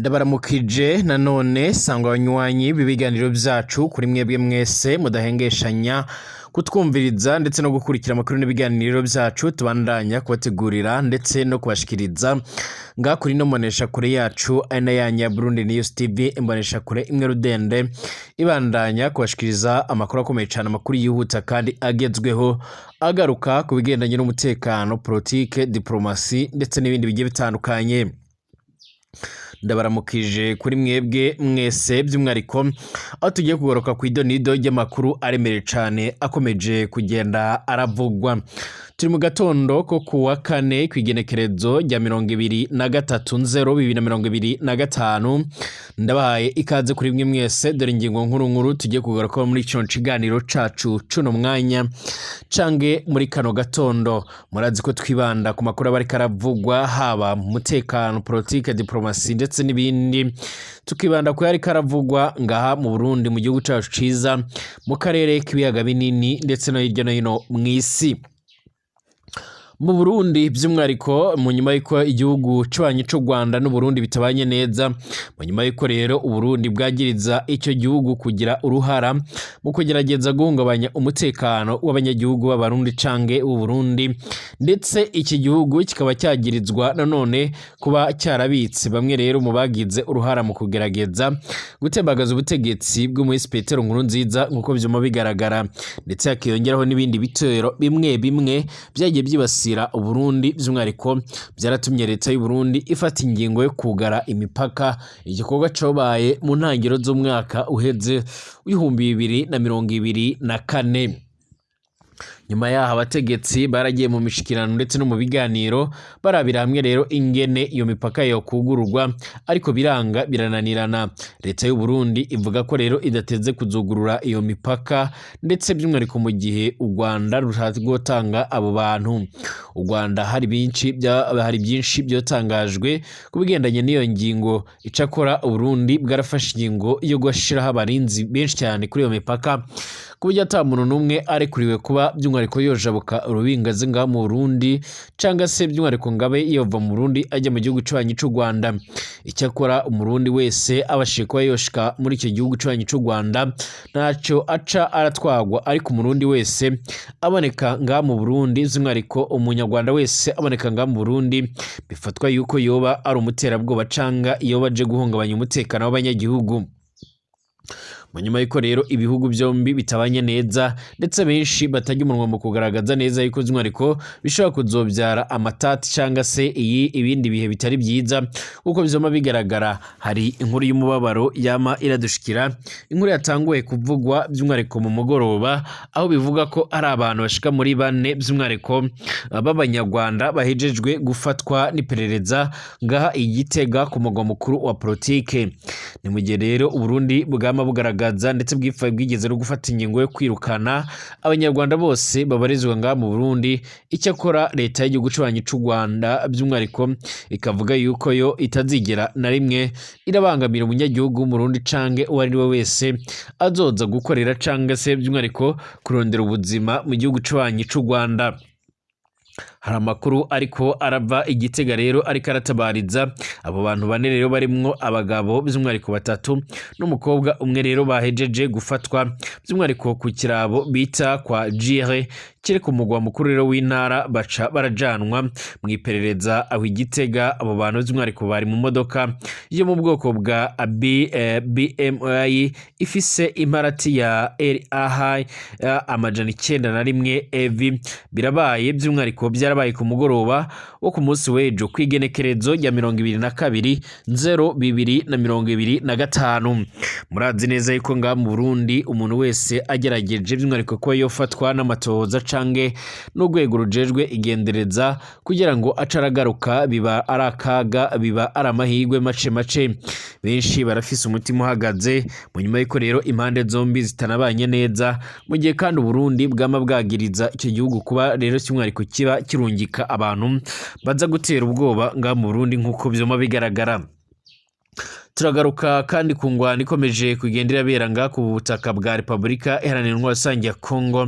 Ndabaramukije nanone sangwa abanywanyi b'ibiganiro byacu kuri mwebwe mwese mudahengeshanya kutwumviriza ndetse no gukurikira amakuru n'ibiganiro byacu tubandanya kubategurira ndetse no kubashikiriza ngakuri no monesha kure yacu ana yanya Burundi News TV imbonesha kure imwe rudende ibandanya kubashikiriza amakuru akomeye cyane amakuru yihuta kandi agezweho agaruka ku bigendanye n'umutekano, politique, diplomasi ndetse n'ibindi bigiye bitandukanye. Ndabaramukije kuri mwebwe mwese by'umwariko aho tugiye kugaruka ku idonido ry'amakuru aremereye cyane akomeje kugenda aravugwa. Turi mu gatondo ko kuwa kane kwigenekerezo rya 23/0/2025 ndabahaye ikaze kuri mwe mwese dore ingingo nkuru tugiye kugaruka muri kino kiganiro cacu cuno mwanya cange muri kano gatondo. Murazi ko twibanda ku makuru abari karavugwa haba mu mutekano, politique, diplomasi ndetse n'ibindi, tukibanda ku yari karavugwa ngaha mu Burundi mu gihugu cacu ciza mu karere k'ibiyaga binini ndetse no hirya no hino mw'isi. Mu Burundi by'umwariko mu nyuma y'uko igihugu cubanye c'u Rwanda n'u Burundi bitabanye neza, mu nyuma y'uko rero u Burundi bwagiriza icyo gihugu kugira uruhara mu kugerageza guhungabanya umutekano w'abanyagihugu b'abarundi cange u Burundi, ndetse iki gihugu kikaba cyagirizwa nanone kuba cyarabitse bamwe rero mu bagize uruhara mu kugerageza gutembagaza ubutegetsi bw'umuhisi Petero Nkurunziza nkuko vyuma bigaragara, ndetse hakiyongeraho n'ibindi bitero bimwe byagiye byibasira Uburundi by'umwariko byaratumye leta y'u Burundi ifata ingingo yo kugara imipaka, igikorwa cobaye mu ntangiro z'umwaka uheze 2024. Nyuma yaha abategetsi baragiye mu mishikirano ndetse no mu biganiro barabira hamwe rero ingene iyo mipaka yo kugururwa, ariko biranga birananirana. Leta y'u Burundi ivuga ko rero idateze kuzugurura iyo mipaka, ndetse by'umwariko mu gihe u Rwanda rutagotanga abo bantu. U Rwanda hari byinshi byotangajwe kubigendanye n'iyo ngingo, icakora u Burundi bwarafashe ingingo yo gushiraho abarinzi benshi cyane kuri iyo mipaka kuburyo ata muntu numwe arekuriwe kuba by'umwariko yojabuka urubingazi ngaha mu Burundi canga se by'umwariko ngabe yova mu Burundi ajya mu gihugu cubanye c'u Rwanda. Icyakora umurundi wese abashije kuba yoshika muri icyo gihugu cubanye c'u Rwanda ntaco aca aratwagwa, ariko umurundi wese aboneka ngaha mu Burundi by'umwariko umunyarwanda wese aboneka ngaha mu Burundi bifatwa yuko yoba ari umuterabwoba canga yoba aje guhungabanya umutekano w'abanyagihugu. Mu nyuma y'uko rero ibihugu byombi bitabanye neza ndetse benshi batajya umunwa mu kugaragaza neza yuko by'umwariko bishobora kuzobyara amatati canga se ibindi bihe bitari byiza, kuko bizoma bigaragara. Hari inkuru y'umubabaro yama iradushikira, inkuru yatanguye kuvugwa by'umwariko mu mugoroba, aho bivuga ko ari abantu bashika muri 4 by'umwariko b'abanyarwanda bahejejwe gufatwa n'iperereza ngaha Igitega ku mugwa mukuru wa politique. Ni mu gihe rero u Burundi bwama bugaragaza ndetse bwigeze no gufata ingingo yo kwirukana abanyarwanda bose babarizwa ngaha mu Burundi. Icyakora leta y'igihugu cubanye c'u Rwanda by'umwariko ikavuga yuko yo itazigera na rimwe irabangamira umunyagihugu w'umurundi cange uwo ari we wese azoza gukorera canga se by'umwariko kurondera ubuzima mu gihugu cubanye c'u Rwanda. Hari amakuru ariko arava Igitega rero ariko aratabariza abo bantu 4 rero barimwo abagabo by'umwariko 3 n'umukobwa umwe rero bahejeje gufatwa by'umwariko ku kirabo bita kwa Jire kiri ku mugwa mukuru rero w'intara, baca barajanwa mu iperereza aho Igitega. Abo bantu by'umwariko bari mu modoka yo mu bwoko bwa BMI ifise imparati ya RAH amajana 91 EV. Birabaye by'umwariko byarabaye ku mugoroba wo ku munsi w'ejo kwigenekerezo rya 22/0/2025. Murazi neza yuko ngaha mu Burundi umuntu wese agerageje by'umwariko ko yofatwa n'amatohoza cange n'urwego rujejwe igendereza kugira ngo acaragaruka biba arakaga, biba aramahirwe make. Benshi barafise umutima uhagaze mu nyuma y'uko rero impande zombi zitanabanye neza, mu gihe kandi Burundi bwama bwagiriza icyo gihugu kuba rero cy'umwariko kiba kirungika abantu baza gutera ubwoba ngaha mu Burundi nkuko vyoma bigaragara. Turagaruka kandi ku ngwano ikomeje kugendera beranga ku butaka bwa Repubulika Iharanira Intwaro Rusange ya Kongo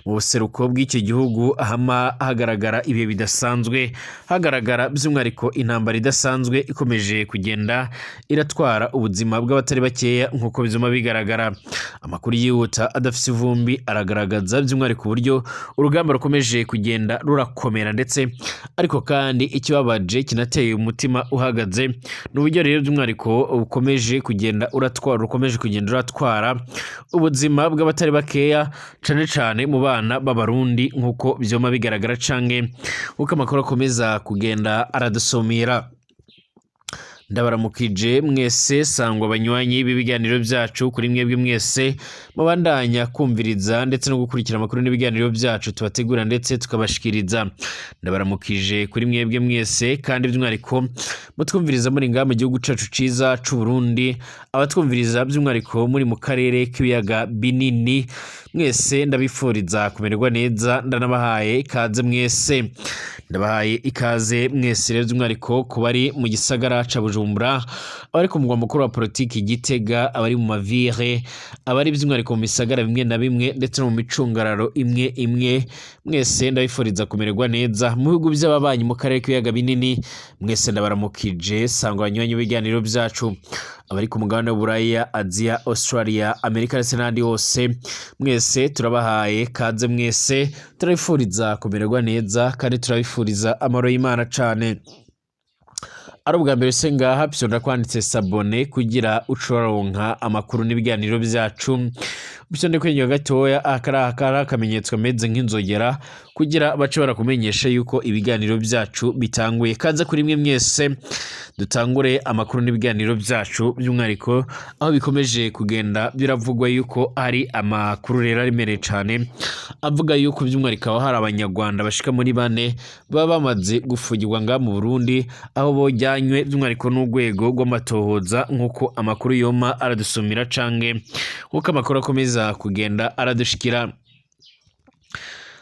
mu buseruko bw'iki gihugu ahama hagaragara ibihe bidasanzwe, hagaragara by'umwihariko intambara idasanzwe ikomeje kugenda iratwara ubuzima bw'abatari bakeya nk'uko bizuma bigaragara. Amakuru yihuta adafise ivumbi aragaragaza by'umwihariko uburyo urugamba rukomeje kugenda rurakomera, ndetse ariko kandi ikibabaje kinateye umutima uhagaze n'uburyo rero by'umwihariko ukomeje kugenda uratwara ubuzima bw'abatari bakeya cane mu bana b'abarundi nk'uko byoma bigaragara canke uko amakuru akomeza kugenda aradusomera. Ndabaramukije mwese sangwa abanywanyi b'ibiganiro byacu kuri mwebwe mwese mubandanya kumviriza ndetse no gukurikira amakuru n'ibiganiro byacu tubategura ndetse tukabashikiriza. Ndabaramukije kuri mwebwe mwese kandi by'umwihariko mutwumviriza muri ngaha mu gihugu cacu ciza c'u Burundi, abatwumviriza by'umwihariko muri mu karere k'ibiyaga binini, mwese ndabifuriza kumererwa neza, ndanabahaye ikaze mwese. Ndabahaye ikaze mwese rero by'umwihariko ku bari mu gisagara ca Bujumbura, abari ku mugwa mukuru wa politiki Gitega, abari mu mavire, abari by'umwihariko mu misagara bimwe na bimwe ndetse no mu micungararo imwe imwe, mwese ndabifuriza kumererwa neza. Mu bihugu by'ababanyi mu karere k'ibiyaga binini, mwese ndabaramukije sangwa abanywanyi b'ibiganiro byacu, abari ku mugabane w'Uburaya, Aziya, Australia, Amerika ndetse n'ahandi hose, mwese turabahaye kaze, mwese turabifuriza kumererwa neza kandi turabifuriza amahoro y'Imana cane. Ari ubwa mbere se ngaha byonda kwanditse sabone kugira ucoronka amakuru n'ibiganiro byacu, byonde kwenye gatoya akara akamenyetso kameze nk'inzogera kugira bace barakumenyesha yuko ibiganiro byacu bitanguye. Kaza kuri mwe mwese dutangure amakuru n'ibiganiro byacu by'umwihariko aho bikomeje kugenda biravugwa yuko ari amakuru rero aremereye cane avuga yuko by'umwihariko hari abanyarwanda bashika muri 4 baba bamaze gufugirwa ngaha mu Burundi, aho bojyanywe by'umwihariko n'urwego rw'amatohoza nk'uko amakuru yoma aradusumira canke nk'uko amakuru akomeza kugenda aradushikira.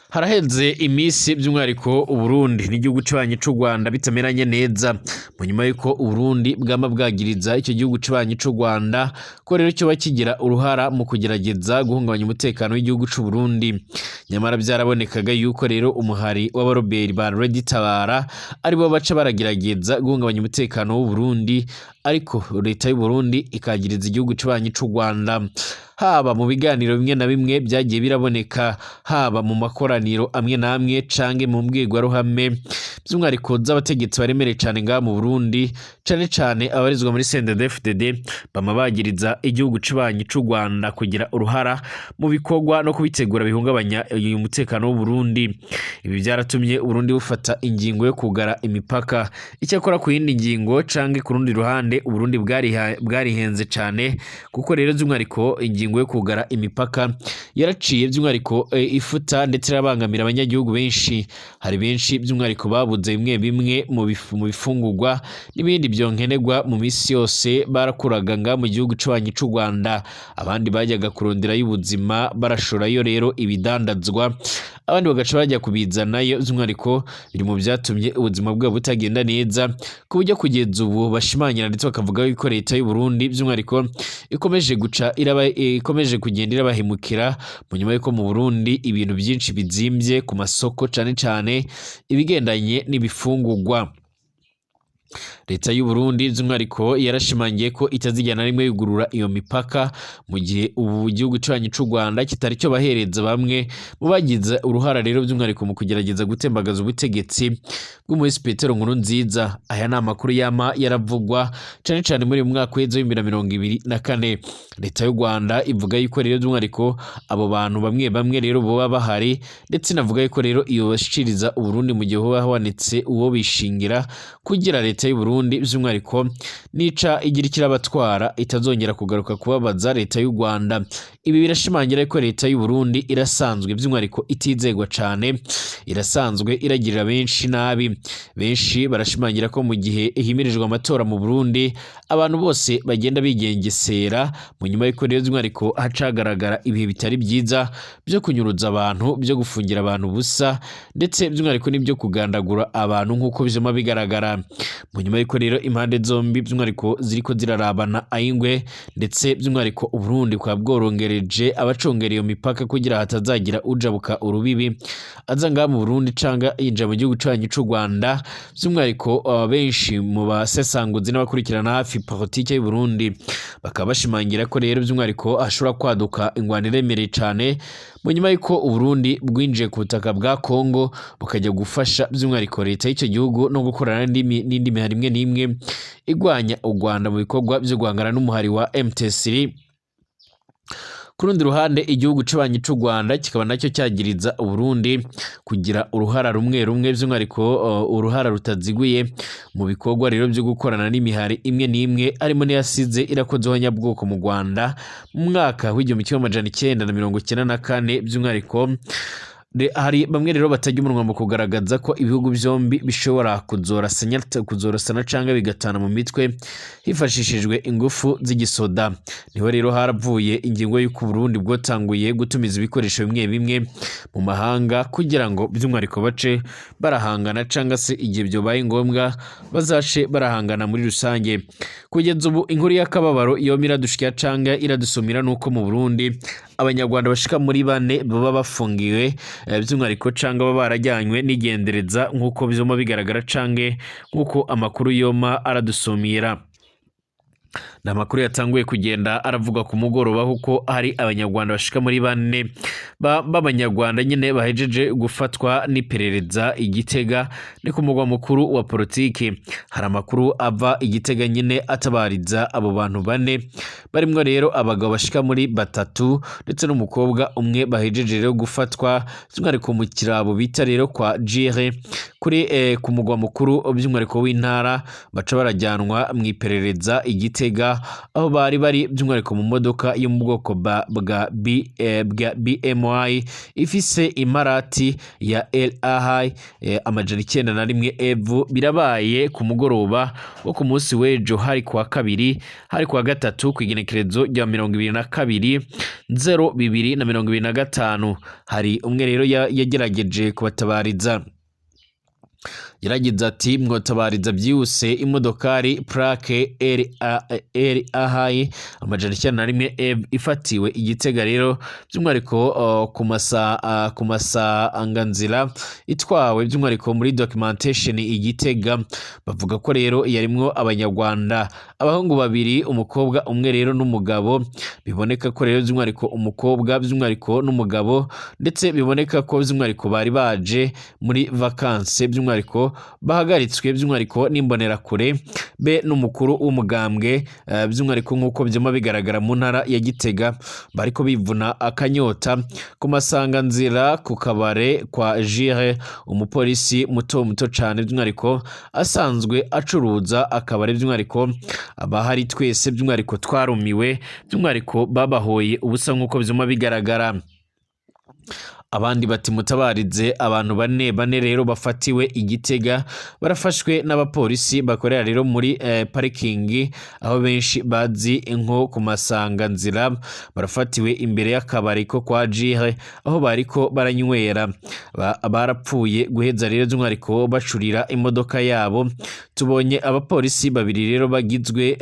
Haraheze imisi by'umwihariko Uburundi n'igihugu c'abanyi c'u Rwanda bitameranye neza, mu nyuma yuko Uburundi bwama bwagiriza icyo gihugu c'abanyi c'u Rwanda ko rero cyo bakigira uruhara mu kugerageza guhungabanya umutekano w'igihugu c'u Burundi. Nyamara byarabonekaga yuko rero umuhari w'abaroberi ba Red Tabara aribo baca baragerageza guhungabanya umutekano w'u Burundi, ariko leta y'u Burundi ikagiriza igihugu c'abanyi c'u Rwanda. Haba mu biganiro bimwe na bimwe byagiye biraboneka, haba mu makoraniro amwe namwe cange mu mbwirwaruhame by'umwihariko z'abategetsi baremereye cane ngaha mu Burundi, cane abarizwa muri CNDD-FDD bama bagiriza igihugu c'abanyi c'u Rwanda kugira uruhara mu bikorwa no kubitegura bihungabanya umutekano w'u Burundi. Ibi byaratumye Burundi bufata ingingo yo kugara imipaka. Icyakora ku yindi ngingo cange ku rundi ruhande Burundi bwarihenze cane, kuko rero by'umwihariko ingingo yo kugara imipaka yaraciye by'umwihariko ifuta ndetse irabangamira abanyagihugu benshi. Hari benshi by'umwihariko babuze bimwe mu bifungurwa n'ibindi byonkenerwa mu misi yose barakuraga nga mu gihugu c'abanyi c'u Rwanda, abandi bajyaga kurondera y'ubuzima barashorayo rero ibidandazwa, abandi bagaca bajya kubizanayo by'umwihariko biri mu byatumye ubuzima bwabo butagenda neza, ku buryo kugeza ubu bashimangira ndetse bakavuga yuko leta y'u Burundi by'umwihariko ikomeje kugenda irabahemukira, mu nyuma yuko mu Burundi ibintu byinshi bizimbye ku masoko cane ibigendanye n'ibifungurwa. Leta y'u Burundi by'umwihariko yarashimangiye ko itazigana rimwe yugurura iyo mipaka, mu gihe ubu igihugu c'abanyi c'u Rwanda kitari cyo bahereza bamwe mu bagize uruhara rero by'umwihariko mu kugerageza gutembagaza ubutegetsi bw'umuhisi Petero Nkurunziza. Aya ni amakuru yama yaravugwa cane muri mu mwaka w'2024. Leta y'u Rwanda ivuga yuko rero by'umwihariko abo bantu bamwe rero boba bahari, ndetse navuga yuko rero iyo bashikiriza Uburundi mu gihe hoba habonetse uwo bishingira kugira leta y'u Burundi by'umwihariko nica igira ikirabatwara itazongera kugaruka kubabaza leta y'u Rwanda. Ibi birashimangira ko leta y'u Burundi irasanzwe by'umwihariko itizegwa cane, irasanzwe iragirira benshi nabi. Benshi barashimangira ko mu gihe ihimirijwe amatora mu Burundi abantu bose bagenda bigengesera, mu nyuma y'uko rero by'umwihariko hacagaragara ibihe bitari byiza byo kunyuruza abantu, byo gufungira abantu busa, ndetse by'umwihariko n'ibyo kugandagura abantu nk'uko bizoma bigaragara. mu nyuma y'uko rero impande zombi by'umwihariko ziriko zirarabana ayingwe ndetse by'umwihariko Uburundi kwa bworongereje abacongera iyo mipaka kugira hatazagira ujabuka urubibi aza ngaha mu Burundi canga yinjira mu gihugu canyu c'u Rwanda by'umwihariko benshi mu basesanguzi n'abakurikirana hafi politike y'u Burundi bakaba bashimangira ko rero by'umwihariko ashobora kwaduka ingwano iremereye cane mu nyuma y'uko Uburundi bwinjiye ku butaka bwa Kongo bukajya gufasha by'umwihariko leta y'icyo gihugu no gukorana n'indi mihari imwe n'imwe igwanya u Rwanda mu bikorwa byo guhangana n'umuhari wa M23. Ku rundi ruhande igihugu c'abanyi c'u Rwanda kikaba nacyo cyagiriza Uburundi kugira uruhara rumwe by'umwihariko uruhara rutaziguye mu bikorwa rero byo gukorana n'imihari imwe n'imwe arimo n'iyasize irakozeho nyabwoko mu Rwanda mu mwaka w'1994 by'umwihariko hari bamwe rero batajya umunwa mu kugaragaza ko ibihugu byombi bishobora kuzorasana canga bigatana mu mitwe hifashishijwe ingufu z'igisoda. Niho rero haravuye ingingo y'uko Burundi bwotanguye gutumiza ibikoresho bimwe bimwe mu mahanga kugira ngo by'umwihariko bace barahangana canga se igihe byo baye ngombwa bazashe barahangana muri rusange. Kugeza ubu inkuru y'akababaro iyo miradushikira canga iradusumira nuko mu Burundi abanyarwanda bashika muri 4 baba bafungiwe by'umwihariko canga baba barajyanywe n'igendereza nk'uko bizoma bigaragara cange nk'uko amakuru yoma aradusumira. Na makuru yatanguye kugenda aravuga ku mugoroba huko hari abanyarwanda bashika muri 4 b'abanyarwanda nyine bahejeje gufatwa n'iperereza Igitega ni ku mugwa mukuru wa politiki. Hari amakuru ava Igitega nyine atabariza abo bantu 4 barimwo rero abagabo bashika muri 3 ndetse n'umukobwa umwe bahejeje rero gufatwa by'umwihariko mu kirabo bita rero kwa Jire kuri ku mugwa mukuru by'umwihariko w'intara baca barajyanwa mu iperereza Igitega aho bari by'umwihariko mu modoka yo mu bwoko bwa BMY ifise imarati ya LAH amajana 91 evu. Birabaye ku mugoroba wo ku munsi w'ejo hari kwa kabiri hari kwa gatatu ku igenekerezo rya 22/02/2025. Hari umwe rero yagerageje kubatabariza yaragize ati mwotabariza byihuse imodokari plaque LAH amajana 91 ifatiwe Igitega rero by'umwihariko ku masanganzira itwawe by'umwihariko muri documentation Igitega. Bavuga ko rero yarimwo abanyarwanda abahungu 2 umukobwa umwe rero n'umugabo. Biboneka ko rero by'umwihariko umukobwa by'umwihariko n'umugabo ndetse biboneka ko by'umwihariko bari baje muri vacances by'umwihariko bahagaritswe by'umwihariko n'imbonerakure be n'umukuru w'umugambwe by'umwihariko nk'uko byuma bigaragara mu ntara ya Gitega bariko bivuna akanyota ku masanganzira ku kabare kwa Jire umupolisi muto cyane by'umwihariko asanzwe acuruza akabare by'umwihariko abahari twese by'umwihariko twarumiwe by'umwihariko babahoye ubusa nk'uko byuma bigaragara. Abandi bati mutabarize abantu 4 rero bafatiwe Igitega barafashwe n'abapolisi bakorera rero muri parking aho benshi bazi nko ku masanganzira. Barafatiwe imbere y'akabari ko kwa Jire aho bariko baranywera barapfuye guheza rero by'umwihariko bacurira imodoka yabo. Tubonye abapolisi 2 rero bagizwe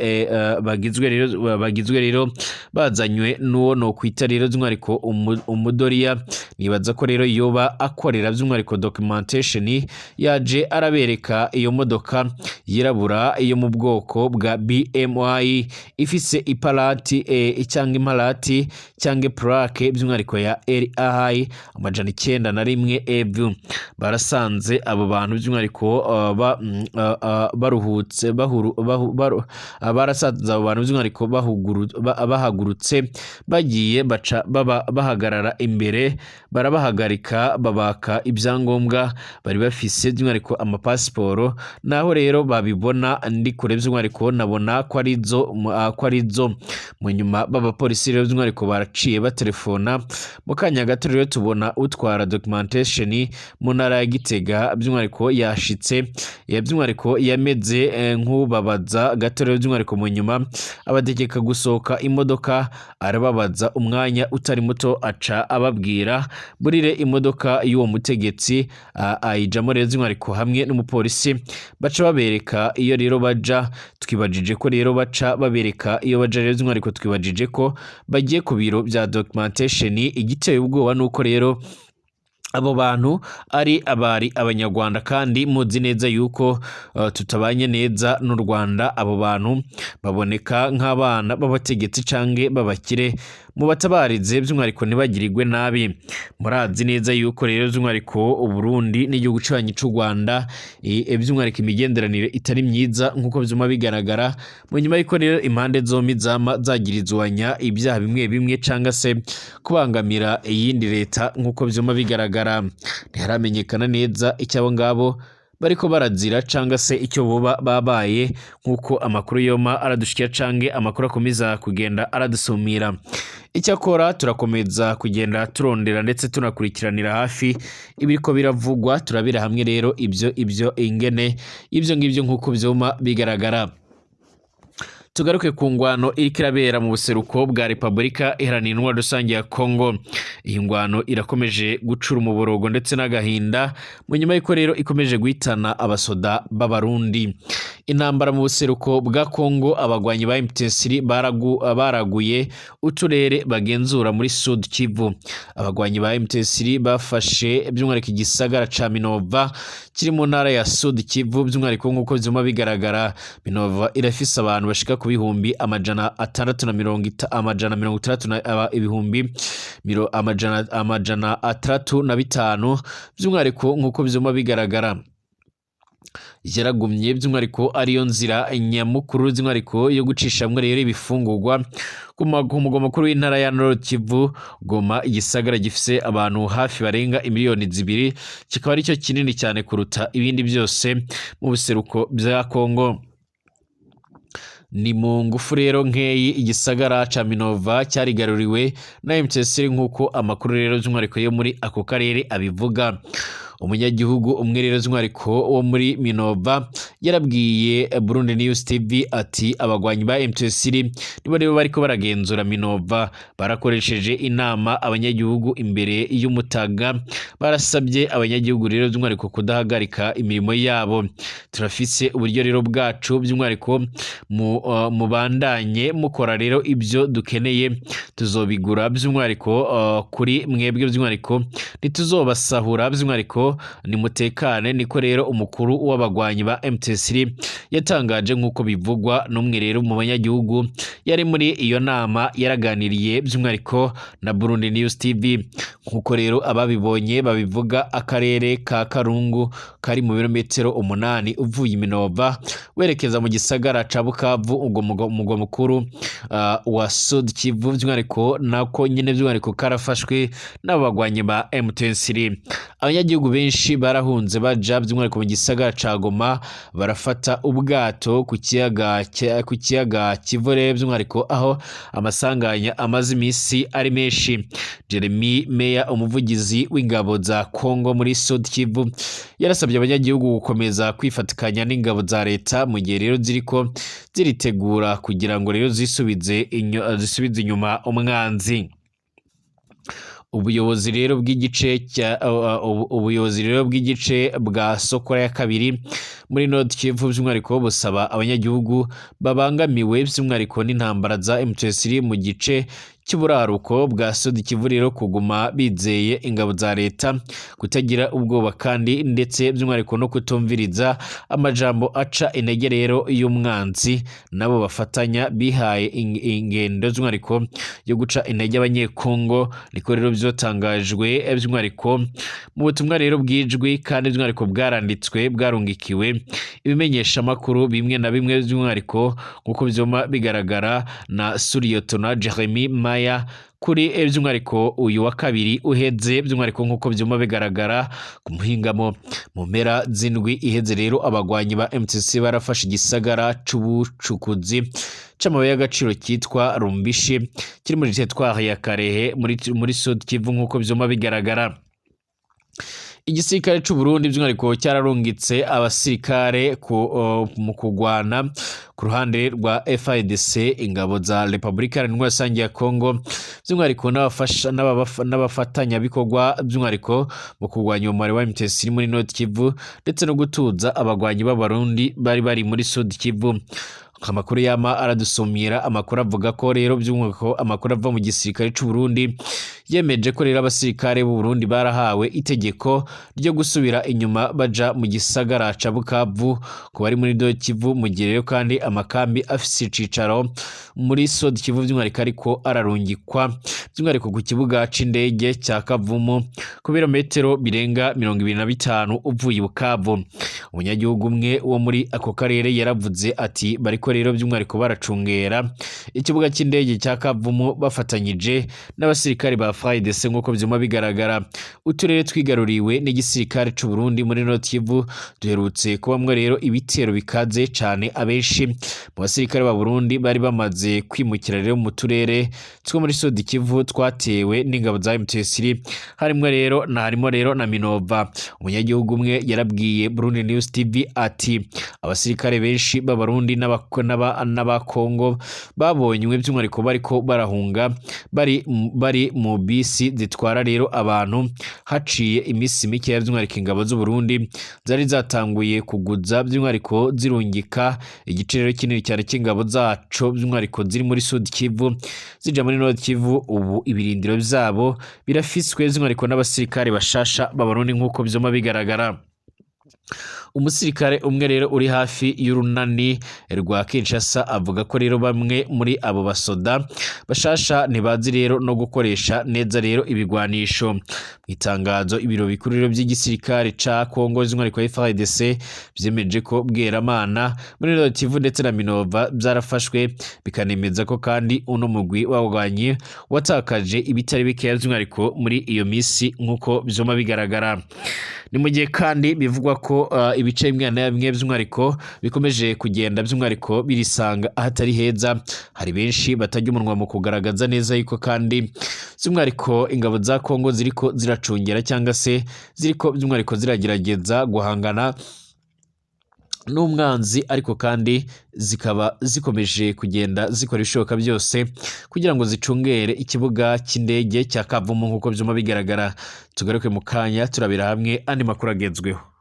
rero bazanywe n'uwo no kwita rero by'umwihariko umudoria. Nibaza ko rero yoba akorera by'umwihariko documentation yaje arabereka iyo modoka yirabura iyo mu bwoko bwa BMY ifise iparati cyangwa imparati cyangwa plaque by'umwihariko ya LAH amajana 91 evu. Barasanze abo bantu by'umwihariko baruhutse barasanze abo bantu by'umwihariko bahagurutse bagiye baca bahagarara imbere barabahagarika babaka ibyangombwa bari bafise by'umwihariko amapasiporo. Naho rero babibona ndi kure by'umwihariko nabona ko arizo mu nyuma b'abapolisi rero by'umwihariko baraciye batelefona mu kanya gato rero tubona utwara documentation mu ntara ya Gitega by'umwihariko yashitse by'umwihariko yameze nk'ubabaza gato rero by'umwihariko mu nyuma abategeka gusohoka imodoka arababaza umwanya utari muto aca ababwira burire imodoka y'uwo mutegetsi ayijamo rero by'umwihariko hamwe n'umupolisi baca babereka iyo rero baja, twibajije ko rero baca babereka iyo baja rero by'umwihariko twibajije ko bagiye ku biro bya documentation. Igiteye ubwoba nuko rero abo bantu ari abanyarwanda kandi muzi neza yuko tutabanye neza n'u Rwanda. Abo bantu baboneka nk'abana b'abategetsi canke babakire mu batabarize by'umwihariko ntibagirirwe nabi. Murazi neza yuko rero by'umwihariko Uburundi n'igihugu cy'ububanyi cy'u Rwanda by'umwihariko imigenderanire itari myiza nk'uko byuma bigaragara, mu nyuma y'uko rero impande zombi zama zagirizwanya ibyaha bimwe bimwe canga se kubangamira iyindi leta nk'uko byuma bigaragara. Ntiharamenyekana neza icyo abo ngabo bariko barazira canga se icyo boba babaye, nk'uko amakuru yoma aradushikira cange amakuru akomeza kugenda aradusumira. Icyakora turakomeza kugenda turondera ndetse tunakurikiranira hafi ibiriko biravugwa, turabira hamwe rero ibyo ingene ibyo ngibyo nk'uko byoma bigaragara. Tugaruke ku ngwano iriko irabera mu buseruko bwa Repubulika Iharanira Intwaro Rusange ya Kongo. Iyi ngwano irakomeje gucura umuborogo ndetse n'agahinda mu nyuma y'uko rero ikomeje guhitana abasoda b'abarundi. Intambara mu buseruko bwa Kongo, abagwanyi ba M23 baraguye uturere bagenzura muri Sud Kivu. Abagwanyi ba M23 bafashe by'umwihariko igisagara ca Minova kiri mu ntara ya Sud Kivu, by'umwihariko nk'uko bizuma bigaragara. Minova irafise abantu bashika ku bihumbi amajana 635, by'umwihariko nk'uko bizuma bigaragara. Yaragumye by'umwihariko ariyo nzira nyamukuru by'umwihariko yo gucishamwe rero ibifungurwa ku mugwa mukuru w'intara ya Nord Kivu, Goma, igisagara gifise abantu hafi barenga imiliyoni 2, kikaba ari cyo kinini cyane kuruta ibindi byose mu buseruko bya Kongo. Ni mu ngufu rero nkeyi igisagara ca Minova cyarigaruriwe na M23 nk'uko amakuru rero by'umwihariko yo muri ako karere abivuga. Umunyagihugu umwe rero by'umwihariko wo muri Minova yarabwiye Burundi News TV ati abagwanyi ba M23 nibo rero bariko baragenzura Minova, barakoresheje inama abanyagihugu imbere y'umutaga, barasabye abanyagihugu rero by'umwihariko kudahagarika imirimo yabo. Turafise uburyo rero bwacu by'umwihariko mu bandanye mukora rero ibyo dukeneye, tuzobigura by'umwihariko kuri mwebwe by'umwihariko ntituzobasahura by'umwihariko nimutekane. Niko rero umukuru w'abagwanyi ba M23 yatangaje nk'uko bivugwa n'umwe rero mu banyagihugu yari muri iyo nama, yaraganiriye by'umwihariko na Burundi News TV. Nk'uko rero ababibonye babivuga, akarere ka Karungu kari mu birometero 8 uvuye Minova werekeza mu gisagara ca Bukavu, ubwo mugwa mukuru wa Sud Kivu, by'umwihariko nako nyine by'umwihariko karafashwe n'abagwanyi ba M23. Abanyagihugu benshi barahunze baja by'umwihariko mu gisagara ca Goma, barafata ubwato ku kiyaga Kivu rero by'umwihariko aho amasanganya amaze imisi ari menshi. Jeremy Meya, umuvugizi w'ingabo za Kongo muri Sud Kivu, yarasabye abanyagihugu gukomeza kwifatikanya n'ingabo za leta mu gihe rero ziriko ziritegura kugira ngo rero zisubize inyuma umwanzi. Ubuyobozi rero bw'igice bwa Sokora ya kabiri muri Nord Kivu by'umwihariko busaba abanyagihugu babangamiwe by'umwihariko n'intambara za M23 mu gice cy'uburaruko bwa Sud Kivu rero kuguma bizeye ingabo za leta, kutagira ubwoba kandi ndetse by'umwihariko no kutumviriza amajambo aca intege rero y'umwanzi. Nabo bafatanya bihaye ingendo by'umwihariko yo guca intege abanyekongo. Niko rero byotangajwe by'umwihariko mu butumwa rero bwijwi kandi by'umwihariko bwaranditswe bwarungikiwe ibimenyesha makuru bimwe na bimwe by'umwihariko nk'uko byoma bigaragara na Suriyotona Jeremy Maya kuri by'umwihariko uyu wa kabiri uheze, by'umwihariko nk'uko byuma bigaragara ku muhingamo mu mpera z'indwi iheze rero abagwanyi ba M23 barafashe igisagara c'ubucukuzi c'amabuye y'agaciro kitwa Rumbishi kiri muri teritwari ya Karehe muri Sud Kivu nk'uko byuma bigaragara. igisirikare c'u Burundi by'umwihariko cyararungitse abasirikare mu kugwana ku ruhande rwa FARDC, ingabo za Repubulika Iharanira Rusange ya Kongo, by'umwihariko n'abafatanyabikorwa by'umwihariko mu kurwanya umubare wa M23 muri Nord Kivu ndetse no gutuza abagwanyi b'abarundi bari muri Sud Kivu. Amakuru yama aradusomera amakuru avuga ko rero by'umwihariko amakuru ava mu gisirikare c'u Burundi yemeje ko rero abasirikare b'u Burundi barahawe itegeko ryo gusubira inyuma baja mu gisagara ca Bukavu ku bari muri Nord Kivu, mu gihe rero kandi amakambi afise icicaro muri Sud Kivu by'umwihariko ariko ararungikwa by'umwihariko ku kibuga c'indege cya Kavumu ku birometero birenga 25 uvuye Bukavu. Umunyagihugu umwe wo muri ako karere yaravuze ati bariko rero by'umwihariko baracungera ikibuga cy'indege cya Kavumu bafatanyije n'abasirikare ba FARDC nk'uko byuma bigaragara. Uturere twigaruriwe n'igisirikare c'u Burundi muri Nord Kivu duherutse kubamwe rero ibitero bikaze cyane, abenshi mu basirikare ba Burundi bari bamaze kwimukira rero mu turere two muri Sud Kivu twatewe n'ingabo za M23 harimo rero na Minova. Umunyagihugu umwe yarabwiye Burundi News TV ati abasirikare benshi b'abarundi n'abakongo babonywe by'umwihariko bariko barahunga bari mu bisi zitwara rero abantu haciye imisi mike ya by'umwihariko ingabo z'u Burundi zari zatanguye kuguza by'umwihariko zirungika igiciro kinini cyane cy'ingabo zaco by'umwihariko ziri muri Sud Kivu zija muri Nord Kivu. Ubu ibirindiro byabo birafiswe by'umwihariko n'abasirikare bashasha b'abarundi nk'uko byoma bigaragara. Umusirikare umwe rero uri hafi y'urunani rwa Kinshasa avuga ko rero bamwe muri abo basoda bashasha ntibazi rero no gukoresha neza rero ibigwanisho. Mu itangazo ibiro bikuru rero by'igisirikare ca Kongo by'umwihariko FARDC byemeje ko Bweramana muri Nord Kivu ndetse na Minova byarafashwe, bikanemeza ko kandi uno mugwi w'abagwanyi watakaje ibitari bikeya by'umwihariko muri iyo misi nk'uko byoma bigaragara. Ni mu gihe kandi bivugwa ko ibice bimwe na bimwe by'umwihariko bikomeje kugenda by'umwihariko birisanga ahatari heza. Hari benshi batajya umunwa mu kugaragaza neza yuko kandi by'umwihariko ingabo za Kongo ziriko ziracungera cyangwa se ziriko by'umwihariko ziragerageza guhangana n'umwanzi, ariko kandi zikaba zikomeje kugenda zikora ibishoboka byose kugira ngo zicungere ikibuga cy'indege cya Kavumu nk'uko byuma bigaragara. Tugaruke mu kanya turabira hamwe andi makuru agezweho.